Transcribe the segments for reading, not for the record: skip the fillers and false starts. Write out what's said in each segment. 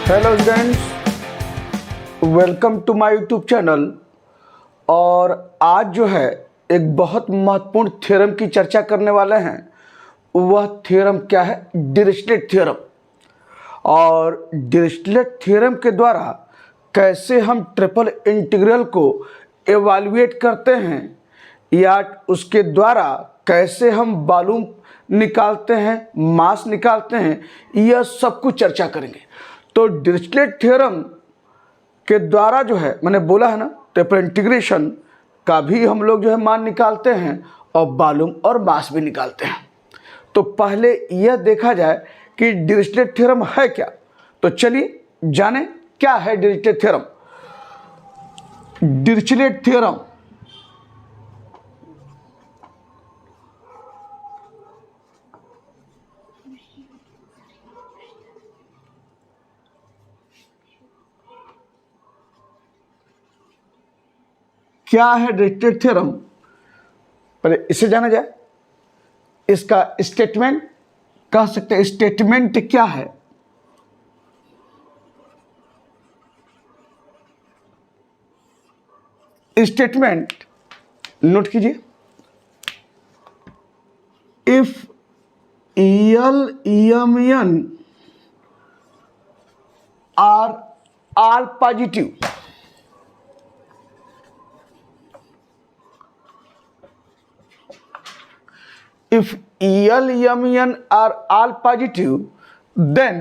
Hello students, welcome to my YouTube channel. और आज जो है एक बहुत महत्वपूर्ण थ्योरम की चर्चा करने वाले हैं। वह थ्योरम क्या है? Dirichlet theorem. और डिरिचलेट थ्योरम के द्वारा कैसे हम ट्रिपल इंटीग्रल को एवाल्युएट करते हैं या उसके द्वारा कैसे हम वॉल्यूम निकालते हैं, मास निकालते हैं, यह सब कुछ चर्चा करेंगे। तो डिरिचलेट थ्योरम के द्वारा जो है, मैंने बोला है ना, ट्रिपल इंटीग्रेशन का भी हम लोग जो है मान निकालते हैं और वॉल्यूम और मास भी निकालते हैं। तो पहले यह देखा जाए कि डिरिचलेट थ्योरम है क्या। तो चलिए जाने क्या है डिरिचलेट थ्योरम। डिरिचलेट थ्योरम क्या है? डिरिचलेट थ्योरम पहले इसे जाना जाए। इसका स्टेटमेंट कह सकते हैं। स्टेटमेंट क्या है? स्टेटमेंट नोट कीजिए। If L M N R all positive, if L, M, N are all positive, then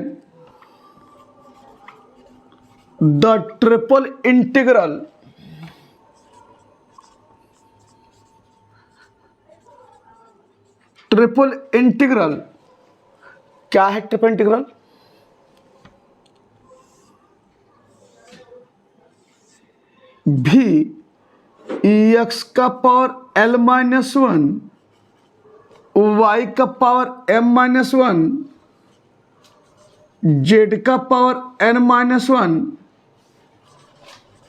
the triple integral क्या है? ट्रिपल इंटीग्रल भी एक्स का power L minus one, y का power M minus one, z का power N minus one,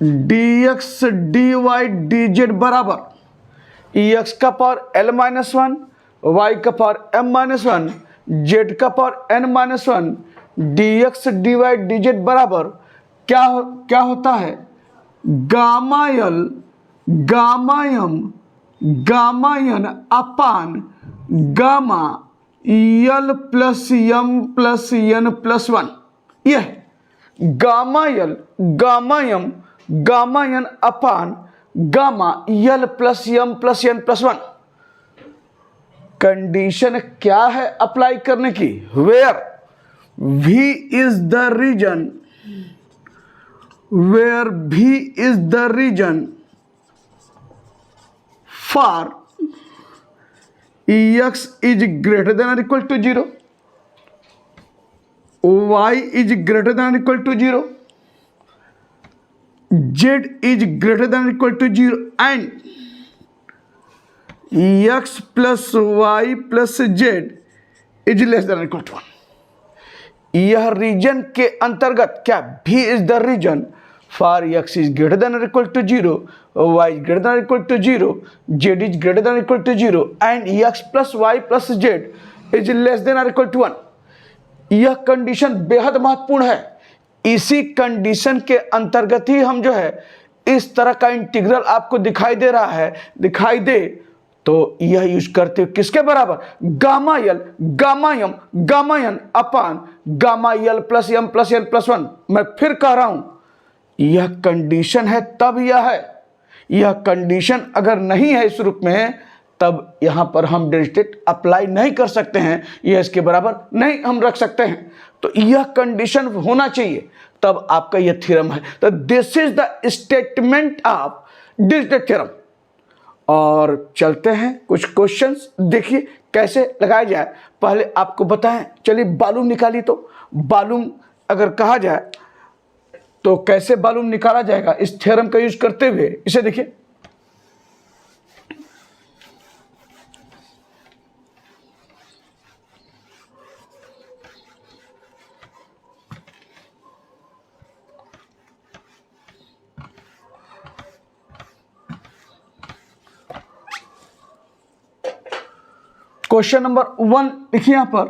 d x D Y D Z बराबर x का power L minus one, y का power M minus one, z का power N minus one, d x D Y D Z बराबर क्या होता है? Gamma L gamma M gamma N upon gamma L plus M plus N plus one. यह gamma L gamma M gamma N upon gamma L plus M plus N plus one. Condition क्या है apply करने की? Where V is the region, where V is the region for x is greater than or equal to 0, y is greater than or equal to 0, z is greater than or equal to 0 and x plus y plus z is less than or equal to 1। यह reason के अंतर्गत क्या? V is the region for x is greater than और equal to 0, y is greater than और equal to 0, z is greater than और equal to 0 and x plus y plus z is less than और equal to 1। यह condition बेहद महत्वपूर्ण है। इसी condition के अंतर्गत ही हम जो है इस तरह का इंटीग्रल आपको दिखाई दे रहा है, दिखाई दे तो यह यूज करते हो किसके बराबर? Gamma L gamma M gamma N upon gamma L plus M plus N plus one. मैं फिर कह रहा हूं, यह कंडीशन है तब यह है। यह कंडीशन अगर नहीं है इस रूप में, तब यहां पर हम डिरिचलेट अप्लाई नहीं कर सकते हैं, यह इसके बराबर नहीं हम रख सकते हैं। तो यह कंडीशन होना चाहिए तब आपका यह थ्योरम है। तो this is the statement of Dirichlet theorem. और चलते हैं कुछ क्वेश्चंस, देखिए कैसे लगाया जाए। पहले आपको बताएं, चलिए वॉल्यूम निकालिए। तो वॉल्यूम अगर कहा जाए तो कैसे वॉल्यूम निकाला जाएगा इस थ्योरम का यूज करते हुए, इसे देखिए। क्वेश्चन नंबर 1 लिखिए यहां पर,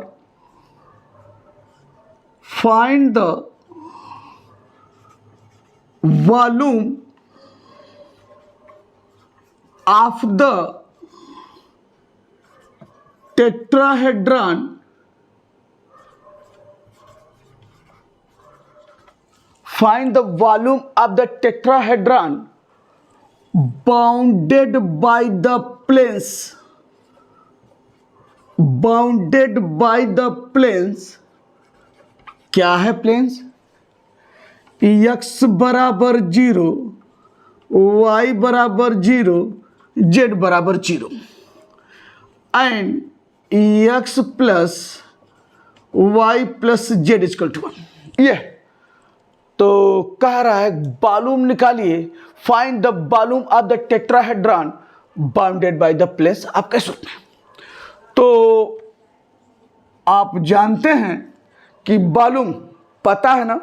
find the volume of the tetrahedron find the volume of the tetrahedron bounded by the planes क्या है प्लेन्स? x बराबर 0, y बराबर 0, z बराबर 0 and x plus y plus z equal to 1। ये तो कह रहा है वॉल्यूम निकालिए, find the volume of the tetrahedron bounded by the planes. आप कैसे सकते हैं? तो आप जानते हैं कि वॉल्यूम पता है ना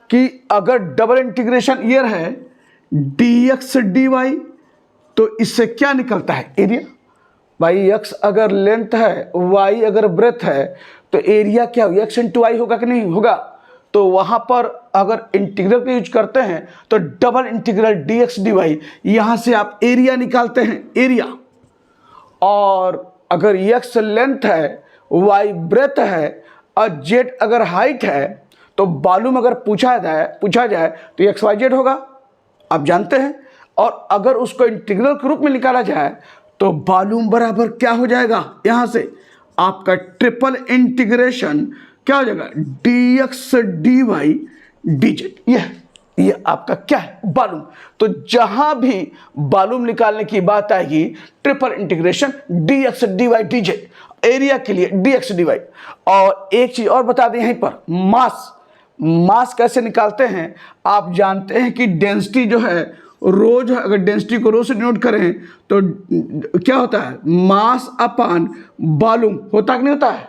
कि अगर डबल इंटीग्रेशन ये है dx dy, तो इससे क्या निकलता है? एरिया। भाई x अगर लेंथ है, y अगर ब्रेथ है, तो एरिया क्या होगा? x इंटू वाई होगा कि नहीं होगा? तो वहां पर अगर इंटीग्रल का यूज करते हैं तो डबल इंटीग्रल dx dy, यहां से आप एरिया निकालते हैं, एरिया। और अगर x लेंथ है, y ब्रेथ है और z अगर हाइट है, तो वॉल्यूम अगर पूछा जाए तो x y z होगा, आप जानते हैं। और अगर उसको इंटीग्रल के रूप में निकाला जाए तो वॉल्यूम बराबर क्या हो जाएगा? यहां से आपका ट्रिपल इंटीग्रेशन क्या हो जाएगा? dx dy dz। ये आपका क्या है? वॉल्यूम। तो जहां भी वॉल्यूम निकालने की बात आएगी, triple integration dx dy dz, area के लिए dx dy। और एक चीज और बता दें यहीं पर, मास कैसे निकालते हैं? आप जानते हैं कि डेंसिटी जो है रो, जो अगर डेंसिटी को रो से डिनोट करें तो क्या होता है? मास अपान वॉल्यूम होता कि नहीं होता है?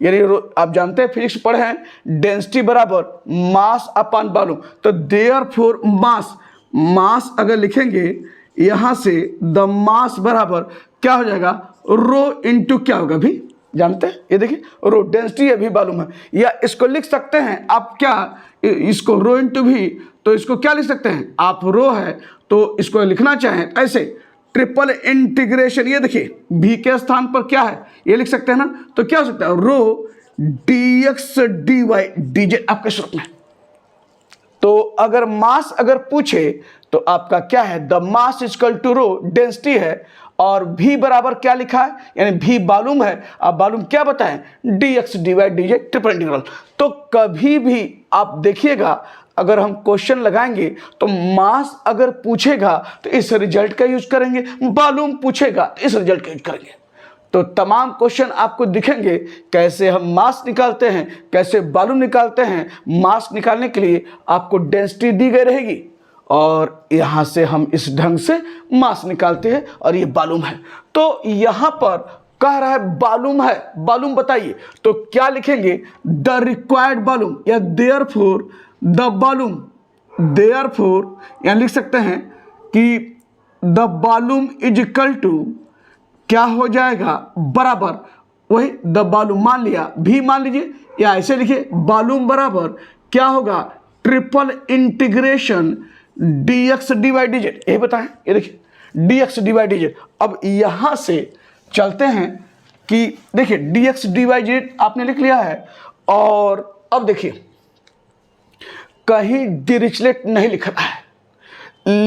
यानी आप जानते हैं, फिजिक्स पढ़े हैं, डेंसिटी बराबर मास अपान वॉल्यूम। तो देयरफॉर मास अगर लिखेंगे यहां से, द मास बराबर क्या हो जाएगा? रो इंटू क्या होगा? भी जानते हैं, ये देखिए रो, डेंसिटी अभी वॉल्यूम है। या इसको लिख सकते हैं आप क्या, इसको रो इंटू भी, तो इसको क्या लिख सकते हैं आप? रो है तो इसको लिखना चाहें ऐसे, ट्रिपल इंटीग्रेशन, ये देखिए भी के स्थान पर क्या है ये लिख सकते हैं ना, तो क्या हो सकता है? रो dx dy dz आपके स्वरूप में। तो अगर मास अगर पूछे तो आपका क्या है? The mass equal to rho, density है, और v बराबर क्या लिखा है? यानी v वॉल्यूम है। अब वॉल्यूम क्या बताएं? dx dy dz triple integral. तो कभी भी आप देखिएगा, अगर हम क्वेश्चन लगाएंगे तो मास अगर पूछेगा तो इस रिजल्ट का यूज करेंगे, वॉल्यूम पूछेगा तो इस रिजल्ट का यूज करेंगे। तो तमाम क्वेश्चन आपको दिखेंगे कैसे हम मास निकालते हैं, कैसे वॉल्यूम निकालते हैं। मास निकालने के लिए आपको डेंसिटी दी गई रहेगी और यहां से हम इस ढंग से मास निकालते हैं, और ये वॉल्यूम है। तो यहां पर कह रहा है वॉल्यूम है, वॉल्यूम बताइए, तो क्या लिखेंगे? द रिक्वायर्ड वॉल्यूम, या देयरफॉर द वॉल्यूम, देयरफॉर या लिख सकते हैं कि the volume is equal to क्या हो जाएगा? बराबर वही द वॉल्यूम, मान लिया भी, मान लीजिए, या ऐसे लिखिए वॉल्यूम बराबर क्या होगा? Triple integration dx dy dz। ये बताएं, ये देखिए dx dy dz। अब यहां से चलते हैं कि देखिए dx dy dz आपने लिख लिया है, और अब देखिए कहीं डिरिचलेट नहीं लिखा है,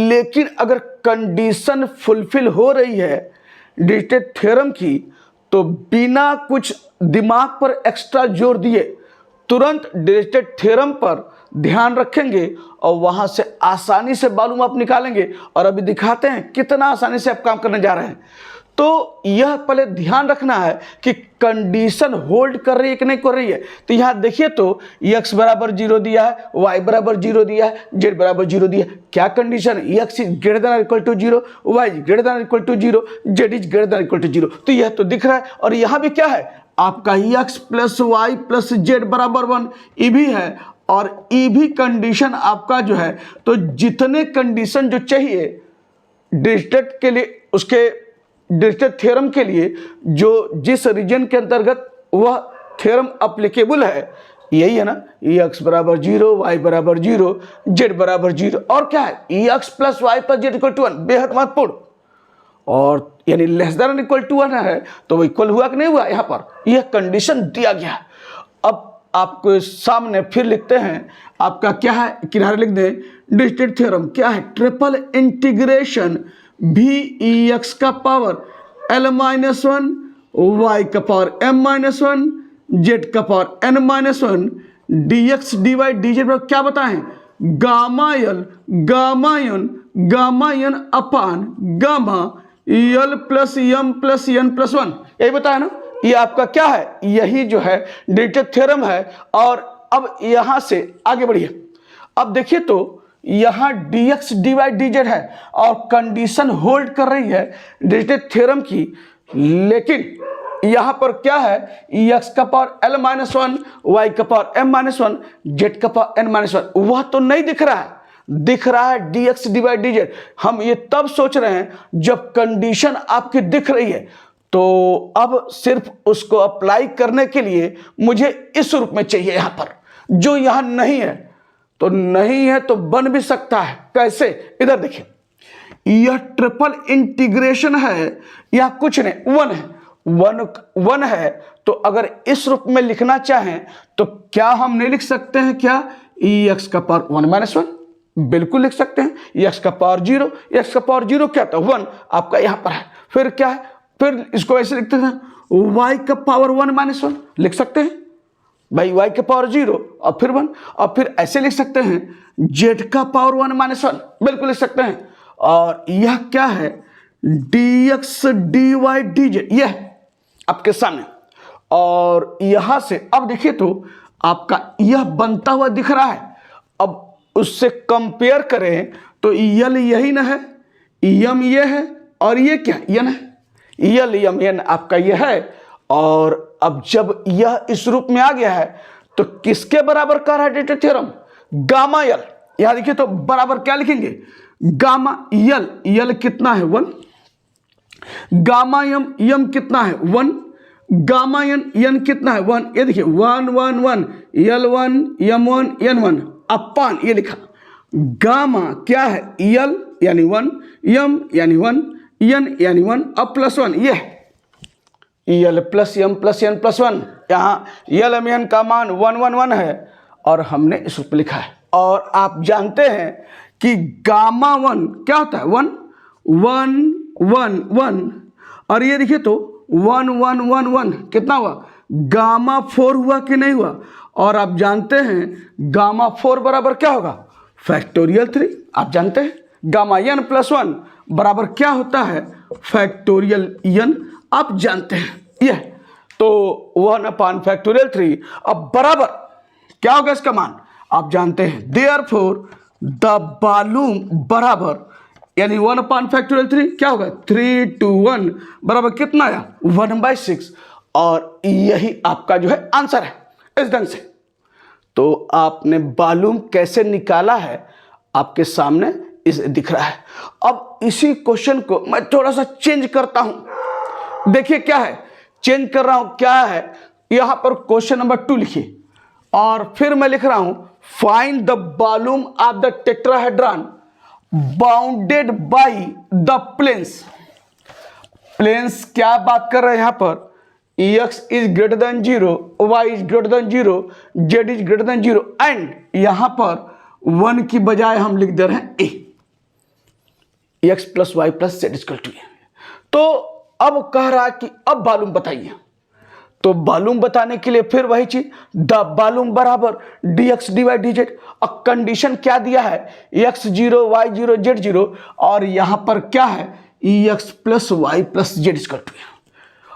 लेकिन अगर कंडीशन फुलफिल हो रही है डिरिचलेट थ्योरम की, तो बिना कुछ दिमाग पर एक्स्ट्रा जोर दिए तुरंत डिरिचलेट थ्योरम पर ध्यान रखेंगे और वहां से आसानी से वॉल्यूम आप निकालेंगे। और अभी दिखाते हैं कितना आसानी से आप काम करने जा रहे हैं। तो यह पहले ध्यान रखना है कि कंडीशन होल्ड कर रही है कि नहीं कर रही है। तो यहां देखिए, तो x बराबर 0 दिया है, y बराबर 0 दिया है, z बराबर 0 दिया है। क्या कंडीशन है? x is greater than equal to 0, y is greater than equal to 0, z is greater than equal to 0। तो यह तो दिख रहा है। और यहां भी क्या है आपका? x plus Y plus Z बराबर 1, ये भी है। और ये भी कंडीशन आपका जो है, तो जितने कंडीशन जो चाहिए डिरिचलेट के लिए, उसके डिरिचलेट थ्योरम के लिए, जो जिस रीजन के अंतर्गत वह थ्योरम अप्लीकेबल है, यही है ना, ई एक्स बराबर 0, वाई बराबर 0, जेड बराबर 0, और क्या है ई x plus Y plus Z equal to 1, बेहद महत्वपूर्ण। और यानी लेस देन इक्वल टू 1 है तो वो इक्वल हुआ कि नहीं हुआ, यहाँ पर यह कंडीशन दिया गया है। अब आपको सामने फिर लिखते हैं, आपका क्या है, किनारे लिख दें, डिरिचलेट थ्योरम क्या है, ट्रिपल इंटीग्रेशन भी ई एक्स का power L minus one, y का power M minus one, z का power N minus one, d x D Y D z क्या बताएं, gamma N upon gamma L plus M plus N plus one, यही बताया ना। ये आपका क्या है, यही जो है डिरिचलेट थ्योरम है। और अब यहां से आगे बढ़िए, अब देखिए तो यहां dx dy dz है और कंडीशन होल्ड कर रही है डिरिचलेट थ्योरम की, लेकिन यहां पर क्या है, एक्स का power L minus one, y का power M minus one, z का पावर एन माइनस वन, वह तो नहीं दिख रहा है, दिख रहा है dx dy dz। हम ये तब सोच रहे हैं जब कंडीशन आपकी दिख रही है, तो अब सिर्फ उसको अप्लाई करने के लिए मुझे इस रूप में चाहिए यहां पर, जो यहां नहीं है। तो नहीं है तो बन भी सकता है, कैसे, इधर देखिए, यह ट्रिपल इंटीग्रेशन है या कुछ नहीं, वन है, वन है। तो अगर इस रूप में लिखना चाहें तो क्या हम नहीं लिख सकते हैं क्या, ई एक्स का पावर वन माइनस वन, बिल्कुल लिख सकते हैं। एक्स का पावर 0, एक्स का पावर 0 क्या था, 1 आपका यहां पर है। फिर क्या है, फिर इसको ऐसे लिखते हैं, वाई का पावर 1 माइनस वन लिख सकते हैं भाई, वाई के पावर 0 और फिर 1, और फिर ऐसे लिख सकते हैं जेड का पावर 1 माइनस वन, बिल्कुल लिख सकते हैं। और यह क्या है, D x D Y D Z, यह आपके सामने। और यहां से अब देखिए तो आपका यह बनता हुआ दिख रहा है। अब उससे कंपेयर करें तो यल यही ना है, यम ये है, और ये क्या यन है, यल यम यन आपका यह है। और अब जब यह इस रूप में आ गया है तो किसके बराबर कर रहा है डिरिचलेट थ्योरम, गामा यल। यहां देखिए तो बराबर क्या लिखेंगे, गामा यल, यल कितना है 1, गामा यम, यम कितना है 1, गामा यन कितना है 1, ये देखिए 1 1 1, यल 1 यम 1 एन 1 अपान, ये लिखा गामा क्या है यल यानी 1, यम यानी 1, एन यानी 1, अब प्लस 1, ये L plus M plus N plus 1, यहाँ यल एम एन का मान 1 1 1 है और हमने इस रूप में लिखा है। और आप जानते हैं कि गामा 1 क्या होता है, 1 1 1 1, और ये देखिए तो 1 1 1 1 कितना हुआ, गामा 4 हुआ कि नहीं हुआ। और आप जानते हैं गामा 4 बराबर क्या होगा, फैक्टोरियल 3। आप जानते हैं गामा एन प्लस 1 बराबर क्या होता है, फैक्टोरियल एन, आप जानते हैं यह। तो 1 अपान फैक्टोरियल 3, अब बराबर क्या होगा इसका मान, आप जानते हैं, देयरफॉर द वॉल्यूम बराबर यानी 1 अपान फैक्टोरियल 3 क्या होगा, 3 to 1 बराबर कितना आया 1/6। और यही आपका जो है आंसर है इस ढंग से। तो आपने वॉल्यूम कैसे निकाला है आपके सामने इस दिख रहा है। अब इसी क्वेश्चन को मैं थोड़ा सा चेंज करता हूं, देखिए क्या है, चेंज कर रहा हूं, क्या है, यहां पर क्वेश्चन नंबर 2 लिखिए और फिर मैं लिख रहा हूं find the volume of the tetrahedron bounded by the planes. Planes क्या बात कर रहे हैं यहां पर, x is greater than 0, y is greater than 0, z is greater than 0, and यहां पर 1 की बजाय हम लिख दे रहे हैं a, x plus Y plus Z equal to. तो अब कह रहा है कि अब वॉल्यूम बताइए। तो वॉल्यूम बताने के लिए फिर वही चीज, द वॉल्यूम बराबर dx dy dz। और कंडीशन क्या दिया है, x 0 y 0 z 0, और यहां पर क्या है ex plus Y plus Z equal to.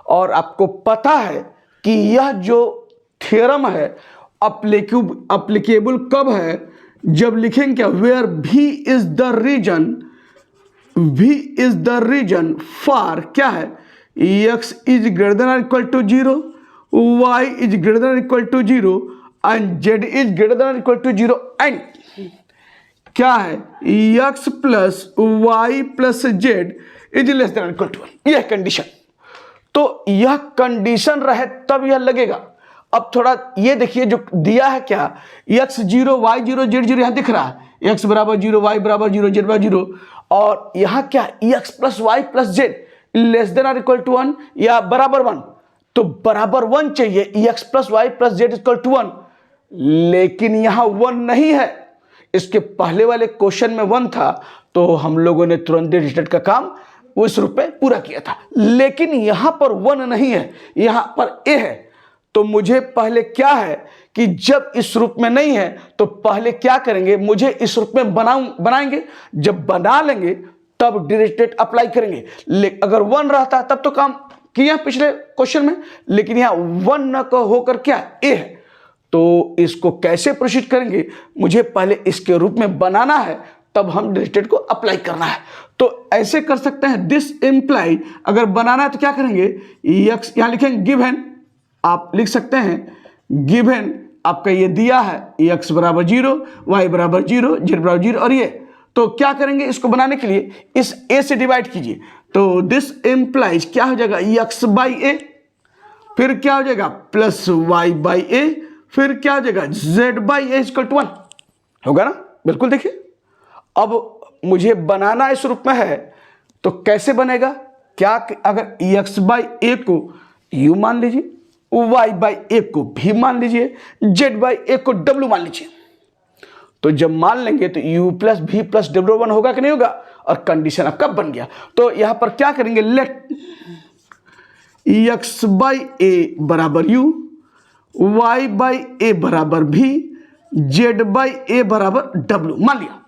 और आपको पता है कि यह जो थ्योरम है अप्लीकेबल कब है, जब लिखेंगे क्या, where v is the region for क्या है, x is greater than equal to 0, y is greater than equal to 0 and z is greater than equal to 0, and क्या है x plus Y plus Z is less than equal to 1, यह condition. तो यह condition रहे तब यह लगेगा। अब थोड़ा ये देखिए जो दिया है क्या, x0 y0 z0 यहाँ दिख रहा है, x बराबर 0 y बराबर 0 z बराबर 0, और यहाँ क्या ex plus Y plus Z less than or equal to 1 या बराबर 1, तो बराबर 1 चाहिए, ex plus Y plus Z equal to 1, लेकिन यहाँ 1 नहीं है। इसके पहले वाले क्वेश्चन में 1 था, तो हम लोगों ने तुरंत डिजिटेड का काम उस रूप में पूरा किया था, लेकिन यहां पर 1 नहीं है, यहां पर ए है। तो मुझे पहले क्या है कि जब इस रूप में नहीं है तो पहले क्या करेंगे, मुझे इस रूप में बनाएंगे, जब बना लेंगे तब डिरिचलेट अप्लाई करेंगे। अगर 1 रहता तब तो काम किया पिछले क्वेश्चन में, लेकिन यहां 1 न होकर क्या ए है, तो इसको कैसे प्रोसीड करेंगे, मुझे पहले इसके रूप में बनाना है, तब हम डिरिचलेट को अप्लाई करना है। तो ऐसे कर सकते हैं, दिस इम्प्लाई, अगर बनाना है तो क्या करेंगे, एक्स यहां लिखेंगे गिवन, आप लिख सकते हैं गिवन आपका ये दिया है एक्स बराबर 0 वाई बराबर 0 जेड बराबर 0, और ये तो क्या करेंगे, इसको बनाने के लिए इस ए से डिवाइड कीजिए, तो दिस इम्प्लाइज क्या हो जाएगा एक्स बाई ए, फिर क्या हो जाएगा प्लस वाई बाई ए, फिर क्या हो जाएगा Z by A equal to 1 होगा ना। बिल्कुल देखिए, अब मुझे बनाना इस रूप में है, तो कैसे बनेगा, क्या अगर एक्स बाई ए को यू मान लीजिए, वाई बाई ए को भी मान लीजिए, जेड बाई ए को डब्ल्यू मान लीजिए, तो जब मान लेंगे तो u प्लस भी प्लस डब्ल्यू 1 होगा कि नहीं होगा, और कंडीशन आपका बन गया। तो यहां पर क्या करेंगे, लेट एक्स बाई ए बराबर यू, वाई बाई ए बराबर भी, जेड बाई ए बराबर डब्ल्यू मान लिया।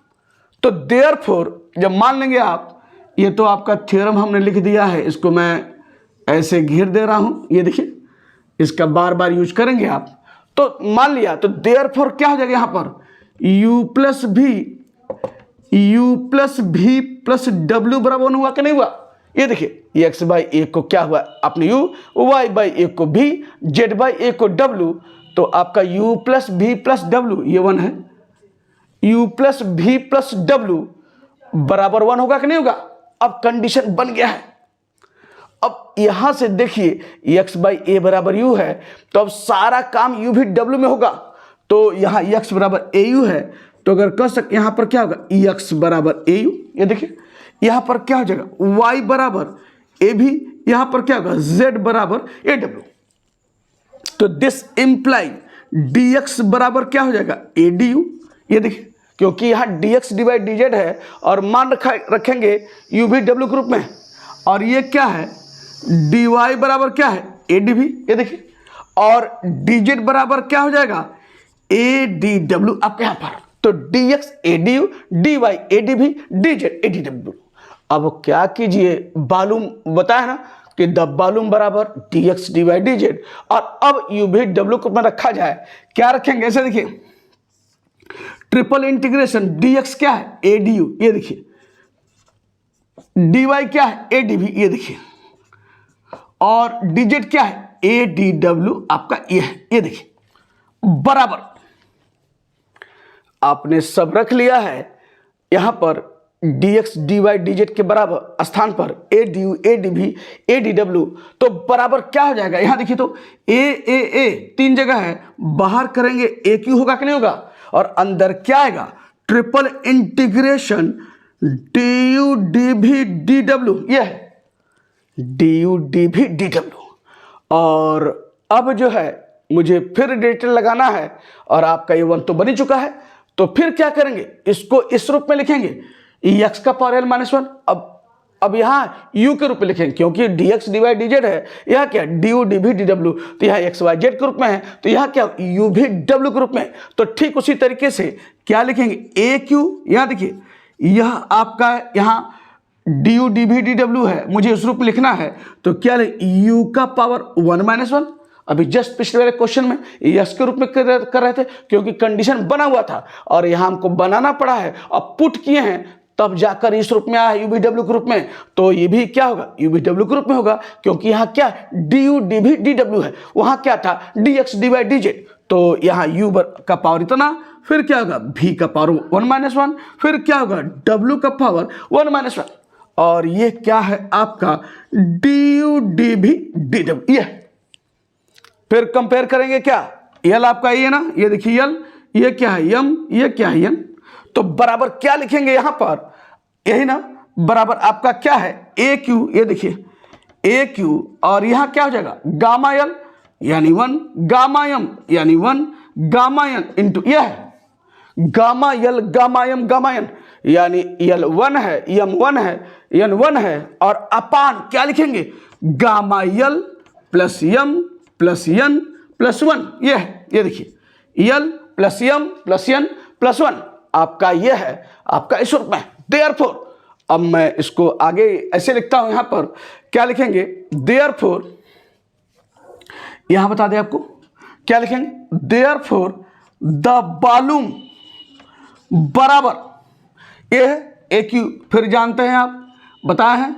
तो देयरफॉर जब मान लेंगे आप, ये तो आपका थ्योरम हमने लिख दिया है, इसको मैं ऐसे घेर दे रहा हूं, ये देखिए, इसका बार बार यूज करेंगे आप, तो मान लिया, तो देयरफॉर क्या हो जाएगा, यहां पर u प्लस भी प्लस डब्ल्यू बराबर 1 हुआ कि नहीं हुआ, ये देखिए एक्स बाई ए को क्या हुआ, आपने u, वाई बाई ए को भी, जेड बाई ए को w, तो आपका u प्लस भी प्लस डब्ल्यू ये 1 है, u प्लस भी प्लस डब्ल्यू बराबर 1 होगा कि नहीं होगा। अब कंडीशन बन गया है। अब यहां से देखिए x बाई ए बराबर u है, तो अब सारा काम u भी w में होगा, तो यहां x बराबर ए यू है, तो अगर कह सकते यहां पर क्या होगा x बराबर ए यू, ये देखिए यहां पर क्या हो जाएगा y बराबर ए भी, यहां पर क्या होगा z बराबर ए डब्ल्यू, तो दिस इंप्लाई dx बराबर क्या हो जाएगा ए डी यू, ये देखिए क्योंकि यहां dx डिवाइड dz है, और मान रखेंगे u भी w ग्रुप में, और ये क्या है dy बराबर क्या है ए डी भी, ये देखिए, और dz बराबर क्या हो जाएगा ए डी डब्ल्यू आपके यहां पर, तो dx A D you, dy A D भी, dz ए डी डब्ल्यू। अब क्या कीजिए, वॉल्यूम बताया ना कि द वॉल्यूम बराबर dx डिवाइड dz, और अब u भी w को में रखा जाए, क्या रखेंगे, ऐसे देखिए ट्रिपल इंटीग्रेशन dx क्या है ए डी यू, ये देखिए, dy क्या है ए डी भी, ये देखिए, और dz क्या है ए डी डब्ल्यू आपका ये है, ये देखिए बराबर, आपने सब रख लिया है यहां पर dx dy dz के बराबर स्थान पर A D U A D भी ए डी डब्ल्यू, तो बराबर क्या हो जाएगा, यहां देखिए तो ए 3 जगह है, बाहर करेंगे ए क्यू होगा कि नहीं होगा, और अंदर क्या आएगा triple integration D U D V D W, यह है D U D V D W. और अब जो है मुझे फिर डिटेल लगाना है, और आपका ये 1 तो बन ही चुका है, तो फिर क्या करेंगे, इसको इस रूप में लिखेंगे एक्स का पावर l माइनस 1, अब यहाँ u के रूप में लिखेंगे, क्योंकि dx डिवाइड dz है, यहाँ क्या du dv dw, तो यहाँ x y z के रूप में है, तो यहाँ क्या u भी w के रूप में, तो ठीक उसी तरीके से क्या लिखेंगे ए क्यू, यहाँ देखिए यह आपका यहाँ du dv dw है, मुझे इस रूप में लिखना है, तो क्या u का पावर 1 माइनस 1, अभी जस्ट पिछले वाले क्वेश्चन में यस के रूप में कर रहे थे, क्योंकि कंडीशन बना हुआ था, और यहाँ हमको बनाना पड़ा है, अब पुट किए हैं, तब जाकर इस रूप में आया यू बी डब्ल्यू के रूप में, तो ये भी क्या होगा यू बी डब्ल्यू के रूप में होगा, क्योंकि यहाँ क्या D U D V D W है, वहाँ क्या था D x D Y D Z, तो यहाँ u का पावर इतना, फिर क्या होगा v का पावर 1 माइनस 1, फिर क्या होगा w का पावर 1 माइनस 1, और ये क्या है आपका D U D V D W, ये फिर कंपेयर करेंगे क्या, यल आपका ये ना, ये देखिए यल, ये क्या है यम, ये क्या है यन, तो बराबर क्या लिखेंगे यहां पर, यही ना, बराबर आपका क्या है ए क्यू, ये देखिए ए क्यू, और यहां क्या हो जाएगा गामा यल यानी 1, गामा यम यानी 1, गामा यन इंटू यह है गामा यल गामा यम गामा यन, यानी यल 1 है, यम 1 है, यन 1 है, और अपान क्या लिखेंगे गामा यल प्लस यम प्लस यन प्लस 1, ये है, ये देखिए यल प्लस यम प्लस यन प्लस 1 आपका ये है आपका इस रूप में। देयरफॉर अब मैं इसको आगे ऐसे लिखता हूं, यहां पर क्या लिखेंगे, देयरफॉर यहां बता दें आपको क्या लिखेंगे, देयरफॉर द वॉल्यूम बराबर ये है ए क्यू, फिर जानते हैं आप बताए हैं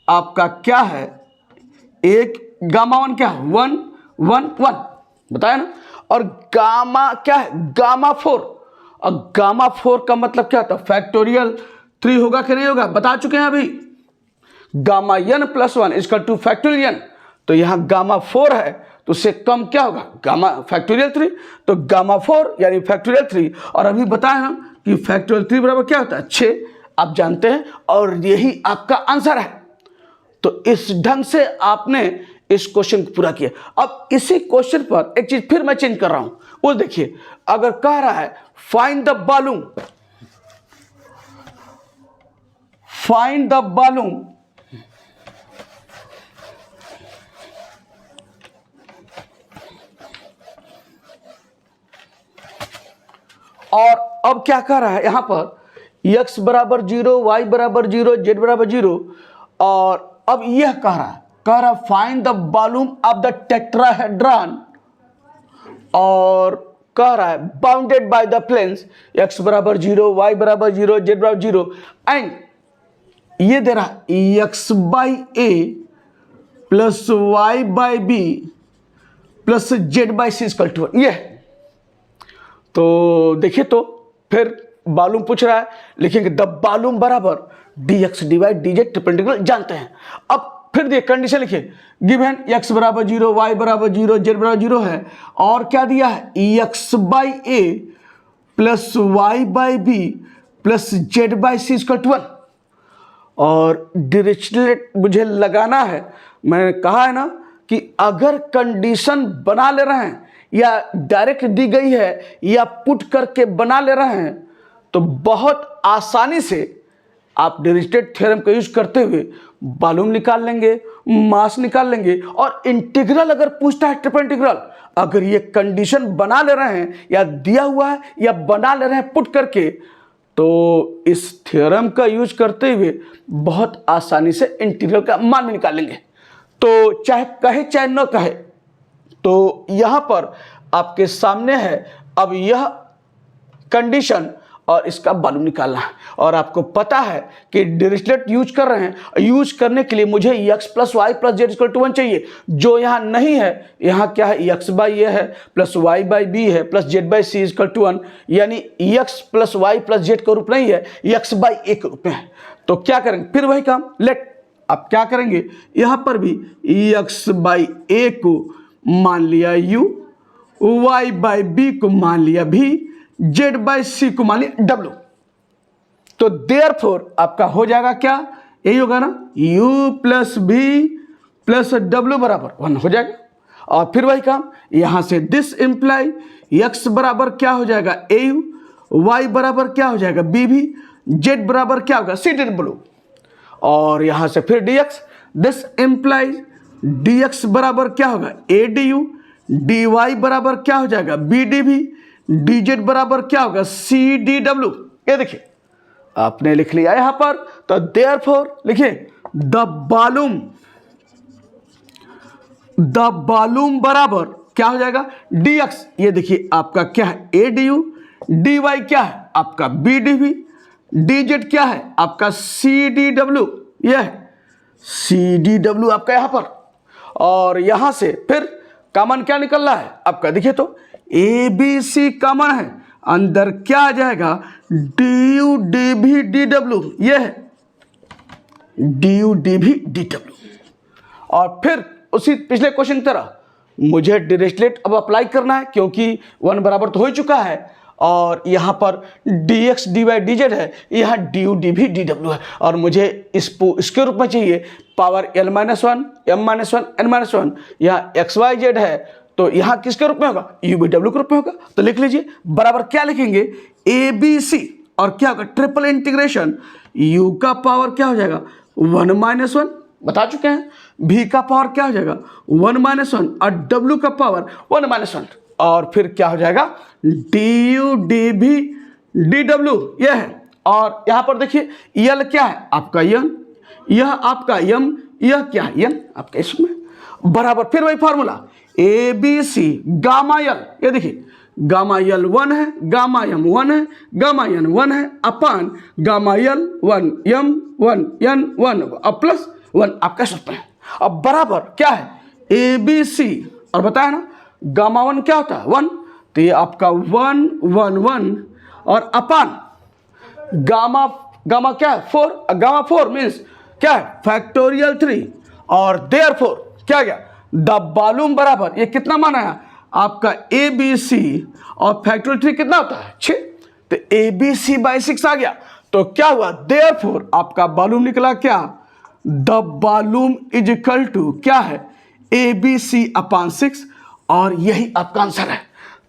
आपका क्या है, एक गामा 1 क्या है 1 1 1 बताया ना, और गामा क्या है गामा 4, और गामा 4 का मतलब क्या होता है फैक्टोरियल 3 होगा कि नहीं होगा, बता चुके हैं अभी, गामा n प्लस 1 इसका 2 फैक्टोरियल n, तो यहां गामा 4 है तो उससे कम क्या होगा गामा फैक्टोरियल 3, तो गामा 4 यानी फैक्टोरियल 3, और अभी बताया ना कि फैक्टोरियल 3 बराबर क्या होता है 6, आप जानते हैं, और यही आपका आंसर है। तो इस ढंग से आपने इस क्वेश्चन को पूरा किया। अब इसी क्वेश्चन पर एक चीज फिर मैं चेंज कर रहा हूं, वो देखिए अगर कह रहा है find the volume, find the volume और अब क्या कह रहा है यहां पर x बराबर 0, y बराबर 0, z बराबर 0, और अब यह कह रहा है find the volume of the tetrahedron, और कह रहा है bounded by the planes x बराबर 0, y बराबर 0, z बराबर 0, एंड ये दे रहा है x by A plus Y by B plus Z by C equal to 1, ये है। तो देखिए तो फिर वॉल्यूम पूछ रहा है, लिखेंगे द वॉल्यूम बराबर dx divide dz triple integral जानते हैं। अब फिर देखिए कंडीशन लिखिए, गिवन x बराबर 0, y बराबर 0, z बराबर 0 है, और क्या दिया है x by A plus Y by B plus Z by C equal to 1, और डिरिचलेट मुझे लगाना है। मैंने कहा है ना कि अगर कंडीशन बना ले रहे हैं या डायरेक्ट दी गई है या पुट करके बना ले रहे हैं तो बहुत आसानी से आप डिरिचलेट थ्योरम का यूज करते हुए वॉल्यूम निकाल लेंगे, मास निकाल लेंगे, और इंटीग्रल अगर पूछता है ट्रिपल इंटीग्रल, अगर ये कंडीशन बना ले रहे हैं या दिया हुआ है या बना ले रहे हैं पुट करके, तो इस थ्योरम का यूज करते हुए बहुत आसानी से इंटीग्रल का मान भी निकाल लेंगे। तो चाहे कहे चाहे न कहे, तो यहां पर आपके सामने है अब यह कंडीशन और इसका वॉल्यूम निकालना है, और आपको पता है कि डिरिचलेट यूज कर रहे हैं, यूज करने के लिए मुझे x plus Y plus Z equal to 1 चाहिए, जो यहाँ नहीं है। यहाँ क्या है x बाई ए है प्लस y बाई बी है plus Z by C equal to 1, यानी x plus Y plus Z का रूप नहीं है, x बाई ए के रूप में है। तो क्या करेंगे फिर वही काम, लेट आप क्या करेंगे यहाँ पर भी x बाई ए को मान लिया u, y बाई बी को मान लिया v, जेड बाई सी को मान लिया w। तो देयरफॉर आपका हो जाएगा क्या, यही होगा ना, u plus v plus w बराबर 1 हो जाएगा। और फिर वही काम यहां से दिस इंप्लाई x बराबर क्या हो जाएगा au, y बराबर क्या हो जाएगा bv, z बराबर क्या होगा cw, और यहां से फिर dx, दिस इंप्लाइज dx बराबर क्या होगा adu, dy बराबर क्या हो जाएगा bdv, dz बराबर क्या होगा cdw। ये देखिए आपने लिख लिया यहां पर, तो देयरफॉर लिखिए द वॉल्यूम बराबर क्या हो जाएगा dx, ये देखिए आपका क्या है adu, dy क्या है आपका bdv, dz क्या है आपका cdw, यह है cdw आपका यहां पर। और यहां से फिर कॉमन क्या निकल रहा है आपका, देखिए तो ABC कॉमन है, अंदर क्या आ जाएगा du dv dw, ये है du dv dw। और फिर उसी पिछले क्वेश्चन की तरह मुझे डिरिचलेट अब अप्लाई करना है क्योंकि 1 बराबर तो हो चुका है और यहाँ पर dx dy dz है, यहाँ du dv dw है और मुझे इसके रूप में चाहिए power l minus one m minus one n minus one. यहाँ x y z है तो यहाँ किसके रूप में होगा, u v w के रूप में होगा। तो लिख लीजिए बराबर क्या लिखेंगे, ए बी सी और क्या होगा ट्रिपल इंटीग्रेशन u का पावर क्या हो जाएगा 1 माइनस वन, बता चुके हैं, v का पावर क्या हो जाएगा 1 माइनस वन और w का पावर 1 माइनस वन और फिर क्या हो जाएगा du dv dw यह है। और यहाँ पर देखिए यल क्या है आपका यन, यह आपका यम, यह क्या है यन आपका इसमें बराबर फिर वही formula A B C gamma L, ये देखिए गामा यल 1 है, गामा यम 1 है, गामा यन 1 है अपान गामा यल 1 यम 1 यन 1 अब प्लस 1 आपका सूत्र है। अब बराबर क्या है ए बी सी और बताया ना गामा 1 क्या होता है 1, तो ये आपका 1 1 1 और अपान गामा क्या है 4, गामा 4 मीन्स क्या है फैक्टोरियल 3 और देयरफॉर क्या गया द वॉल्यूम बराबर ये कितना माना है आपका ए बी सी और फैक्टोरियल 3 कितना होता है 6, तो ए बी सी बाई 6 आ गया। तो क्या हुआ देयरफॉर आपका वॉल्यूम निकला क्या the volume is equal to क्या है ए बी सी अपान 6 और यही आपका आंसर है।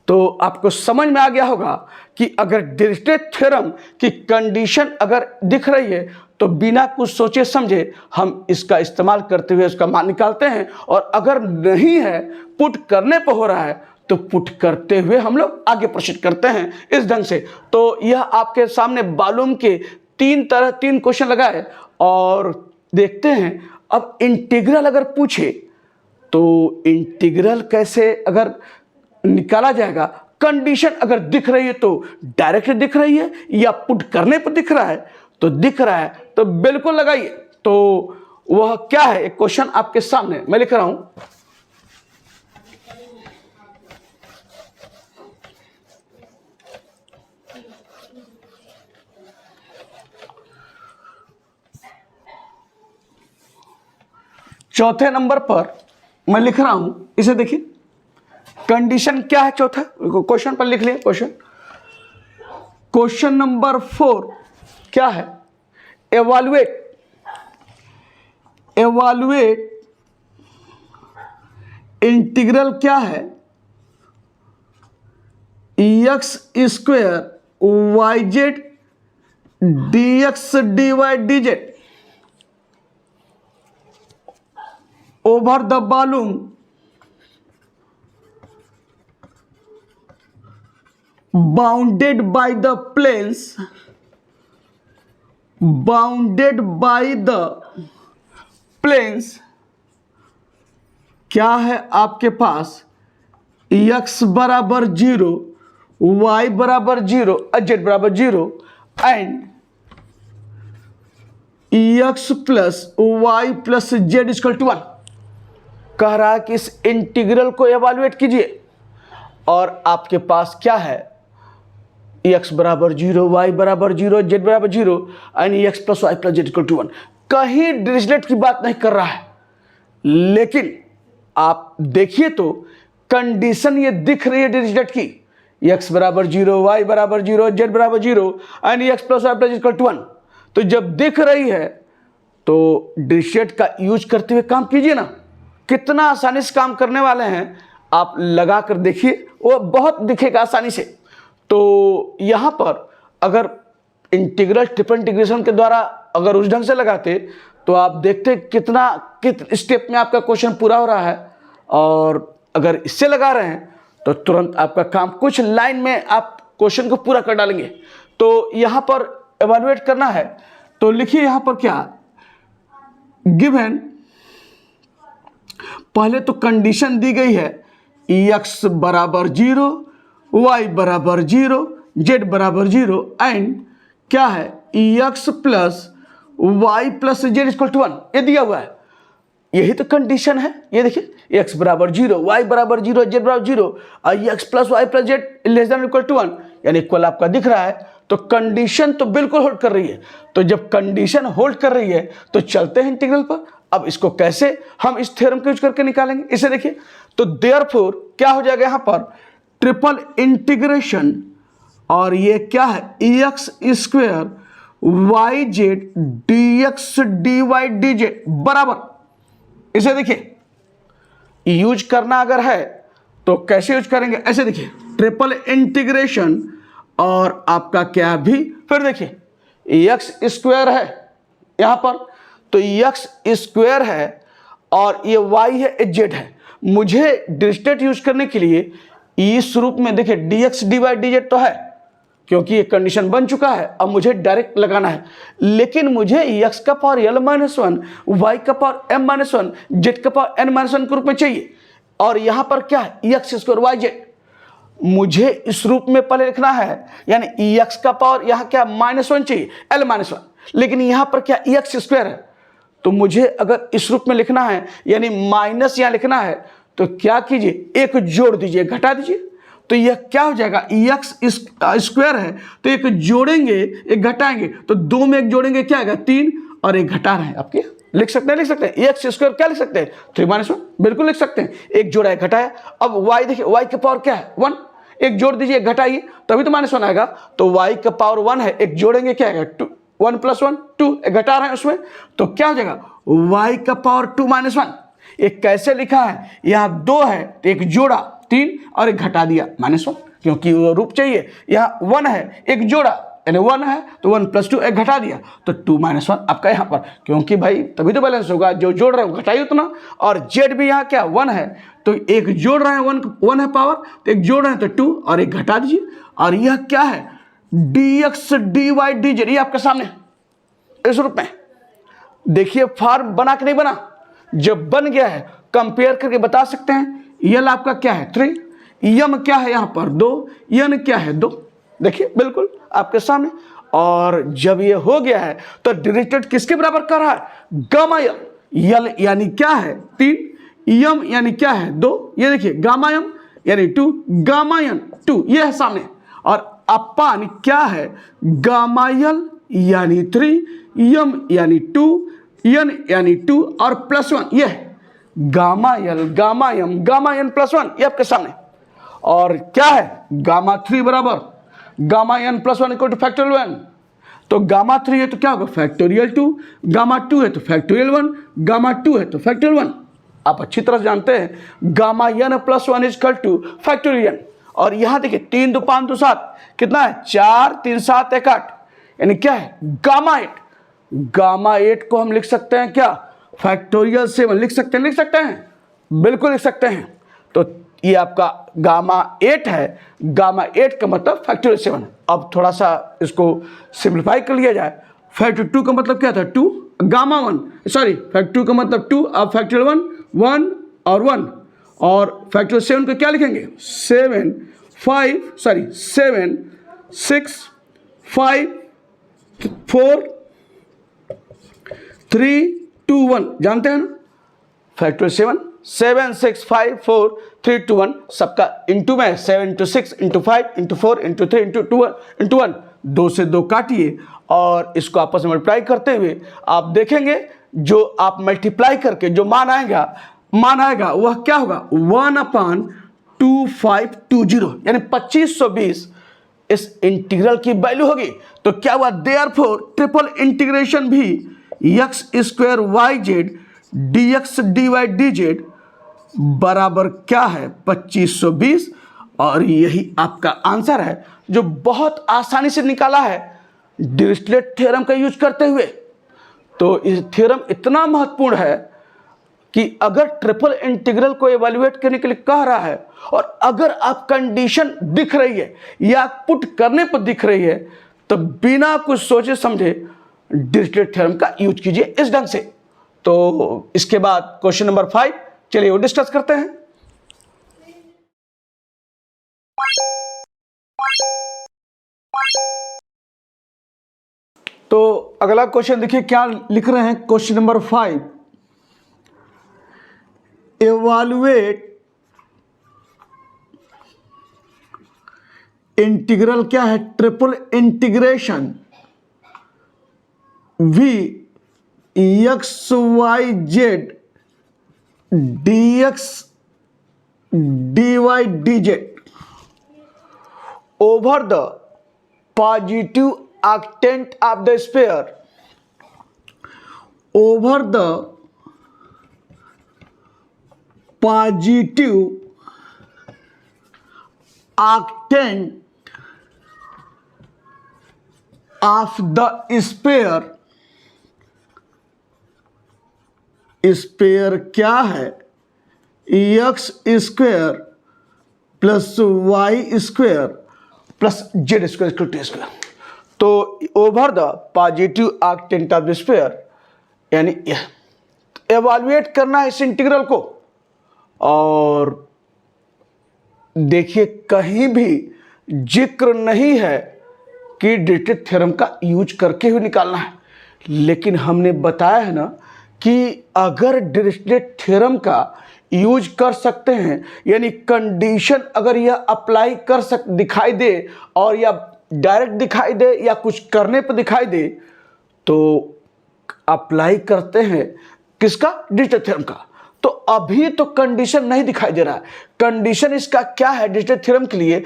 तो आपको समझ में आ गया होगा कि अगर डिरिचलेट थ्योरम की कंडीशन अगर दिख रही है तो बिना कुछ सोचे समझे हम इसका इस्तेमाल करते हुए उसका मान निकालते हैं और अगर नहीं है पुट करने पर हो रहा है तो पुट करते हुए हम लोग आगे प्रोसीड करते हैं इस ढंग से। तो यह आपके सामने वॉल्यूम के 3 क्वेश्चन लगाए और देखते हैं अब इंटीग्रल अगर पूछे तो इंटीग्रल कैसे अगर निकाला जाएगा, कंडीशन अगर दिख रही है तो डायरेक्ट दिख रही है या पुट करने पर दिख रहा है, तो दिख रहा है तो बिल्कुल लगाइए। तो वह क्या है एक क्वेश्चन आपके सामने मैं लिख रहा हूं, चौथे नंबर पर मैं लिख रहा हूं, इसे देखिए कंडीशन क्या है चौथा क्वेश्चन पर लिख लिया। क्वेश्चन नंबर 4 क्या है एवैल्यूएट इंटीग्रल क्या है x square Y Z D x D Y D Z over the volume bounded by the planes क्या है आपके पास x बराबर 0 y बराबर 0 z बराबर 0 and x plus Y plus Z equal to 1 कह रहा है कि इस इंटीग्रल को एवैल्यूएट कीजिए और आपके पास क्या है x बराबर 0 y बराबर 0 z बराबर 0 and x plus Y plus Z equal to 1। कहीं डिरिचलेट की बात नहीं कर रहा है, लेकिन आप देखिए तो कंडीशन ये दिख रही है डिरिचलेट की x बराबर 0 y बराबर 0 z बराबर 0 and x plus Y plus equal to 1। तो जब दिख रही है तो डिरिचलेट का यूज करते हुए काम कीजिए ना, कितना आसानी से काम करने वाले हैं आप लगा कर देखिए, वो बहुत दिखेगा आसानी से। तो यहाँ पर अगर इंटीग्रल ट्रिपल इंटीग्रेशन के द्वारा अगर उस ढंग से लगाते तो आप देखते कितना स्टेप में आपका क्वेश्चन पूरा हो रहा है, और अगर इससे लगा रहे हैं तो तुरंत आपका काम कुछ लाइन में आप क्वेश्चन को पूरा कर डालेंगे। तो यहाँ पर एवैल्यूएट करना है तो लिखिए यहाँ पर क्या गिवन, पहले तो कंडीशन दी गई है x बराबर 0 y बराबर 0 z बराबर 0 एंड क्या है x plus Y plus Z equal to 1 ये दिया हुआ है, यही तो कंडीशन है। ये देखिए x बराबर 0 y बराबर 0 z बराबर 0 और x plus Y plus Z less than equal to 1 यानी इक्वल आपका दिख रहा है, तो कंडीशन तो बिल्कुल होल्ड कर रही है। तो जब कंडीशन होल्ड कर रही है तो चलते हैं इंटीग्रल पर। अब इसको कैसे हम इस थ्योरम को यूज करके निकालेंगे, इसे देखिए। तो देयरफॉर क्या हो जाएगा यहाँ पर, ट्रिपल इंटीग्रेशन, और ये क्या है, x square Y Z D x D Y D Z बराबर, इसे देखिए यूज करना अगर है तो कैसे यूज करेंगे, ऐसे देखिए ट्रिपल इंटीग्रेशन और आपका क्या भी, फिर देखिए एक्स स्क्वायर है यहां पर, तो एक्स स्क्वायर है और ये वाई है, जेड है। मुझे डिरिचलेट यूज करने के लिए इस रूप में देखिए D x D Y D Z तो है, क्योंकि ये कंडीशन बन चुका है, अब मुझे डायरेक्ट लगाना है। लेकिन मुझे एक्स का power L minus one, y का power M minus one, z का पावर एन माइनस वन के रूप में चाहिए। और यहां पर क्या है, एक्स स्क्वायर वाई जेड, मुझे इस रूप में पहले लिखना है, यानी एक्स का पावर यहां क्या माइनस वन चाहिए, एल माइनस वन, लेकिन यहां पर क्या एक्स स्क्वायर है, तो मुझे अगर इस रूप में लिखना है यानी माइनस यहां लिखना है, तो क्या कीजिए, एक जोड़ दीजिए, घटा दीजिए, तो यह क्या हो जाएगा, एक्स स्क्वायर है तो एक जोड़ेंगे एक घटाएंगे, तो दो में एक जोड़ेंगे क्या आएगा, तीन, और एक घटा रहे हैं आपके, लिख सकते हैं एक्स स्क्वायर क्या लिख सकते हैं, 3 - 1, बिल्कुल लिख सकते हैं, एक जोड़ा है घटाया। अब वाई देखिए, वाई का पावर क्या है 1, एक जोड़ दीजिए घटाइए तभी तो -1 आएगा, तो वाई का पावर 1 है, एक जोड़ेंगे क्या आएगा 2, 1 + 1 2, घटा रहे हैं उसमें, तो क्या हो जाएगा वाई का पावर 2 - 1। एक कैसे लिखा है, यहाँ 2 है तो एक जोड़ा 3 और एक घटा दिया -1, क्योंकि वो रूप चाहिए। यहाँ 1 है, एक जोड़ा यानी 1 है तो 1 + 2 एक घटा दिया, तो 2 - 1 आपका यहाँ पर, क्योंकि भाई तभी तो बैलेंस होगा, जो जोड़ रहे हो घटाइए उतना। और जेड भी यहाँ क्या 1 है, तो एक जोड़ रहे हैं 1 है पावर, तो एक जोड़ रहे हैं तो 2 और एक घटा दीजिए। और यह क्या है, D x D Y D Z, ये आपके सामने इस रूप में देखिए। फॉर्म बना कि नहीं बना, जब बन गया है कंपेयर करके बता सकते हैं। यल आपका क्या है 3, यम क्या है यहाँ पर 2, यन क्या है 2, देखिए बिल्कुल आपके सामने। और जब ये हो गया है तो डिरिचलेट किसके बराबर कर रहा है, गामा यल, यल यानी क्या है 3, यम यानी क्या है 2, ये देखिए गामा यम यानी 2, गामा यन 2, ये है सामने। और अपान क्या है, गामा यल यानी 3, यम यानी 2, यन यानी 2 और +1, ये है गामा यल गामा यम गामा यन +1, ये आपके सामने। और क्या है, गामा 3 बराबर गामा n + 1 = फैक्टोरियल 1, तो गामा 3 है तो क्या होगा फैक्टोरियल 2, गामा 2 है तो फैक्टोरियल 1, गामा 2 है तो फैक्टोरियल 1। आप अच्छी तरह जानते हैं गामा n + 1 = फैक्टोरियल। और यहाँ देखिए 3 × 2 = 5 × 2 = 7, कितना है 4 3 7 1 8, यानी क्या है गामा 8। गामा 8 को हम लिख सकते हैं क्या, फैक्टोरियल 7 लिख सकते हैं, बिल्कुल लिख सकते हैं। तो ये आपका गामा 8 है, गामा 8 का मतलब फैक्टोरियल 7। अब थोड़ा सा इसको सिंप्लीफाई कर लिया जाए, फैक्टोरियल 2 का मतलब क्या था 2, गामा 1 सॉरी फैक्टोरियल 2 का मतलब 2, अब फैक्टोरियल 1 और 1, और फैक्टोरियल 7 को क्या लिखेंगे 7 6 5 4 3 2 1, जानते हैं ना फैक्टोरियल 7 6 5 4 3 2 1, सबका इंटू में 7 × 6 × 5 × 4 × 3 × 1, 2 से 2 काटिए और इसको आपस में मल्टीप्लाई करते हुए आप देखेंगे जो आप मल्टीप्लाई करके जो मान आएगा वह क्या होगा 1/2520, यानी 2520 इस इंटीग्रल की वैल्यू होगी। तो क्या हुआ, देयरफॉर ट्रिपल इंटीग्रेशन भी x² yz dx dy dz बराबर क्या है 2520, और यही आपका आंसर है जो बहुत आसानी से निकाला है डिरिचलेट थ्योरम का यूज करते हुए। तो इस थ्योरम इतना महत्वपूर्ण है कि अगर ट्रिपल इंटीग्रल को एवेल्युएट करने के लिए कह रहा है और अगर आप कंडीशन दिख रही है या पुट करने पर दिख रही है तो बिना कुछ सोचे समझे डिरिचलेट थ्योरम का यूज कीजिए इस ढंग से। तो इसके बाद क्वेश्चन नंबर 5, चलिए वो डिस्कस करते हैं। तो अगला क्वेश्चन देखिए क्या लिख रहे हैं, क्वेश्चन नंबर 5, एवेल्युएट इंटीग्रल क्या है, triple integration v X Y Z D x D Y D Z over the positive octant of the sphere, over the positive octant of the sphere, sphere क्या है, x square plus Y square plus Z square equal to square. तो over the positive octant of the sphere, यानी evaluate करना है इस integral को। और देखिए कहीं भी जिक्र नहीं है कि डिरिचलेट थ्योरम का यूज करके हुए निकालना है, लेकिन हमने बताया है ना कि अगर डिरिचलेट थ्योरम का यूज कर सकते हैं, यानी कंडीशन अगर यह अप्लाई दिखाई दे और या डायरेक्ट दिखाई दे या कुछ करने पर दिखाई दे, तो अप्लाई करते हैं किसका, डिरिचलेट थ्योरम का। तो अभी तो कंडीशन नहीं दिखाई दे रहा है। कंडीशन इसका क्या है डिरिचलेट थ्योरम के लिए,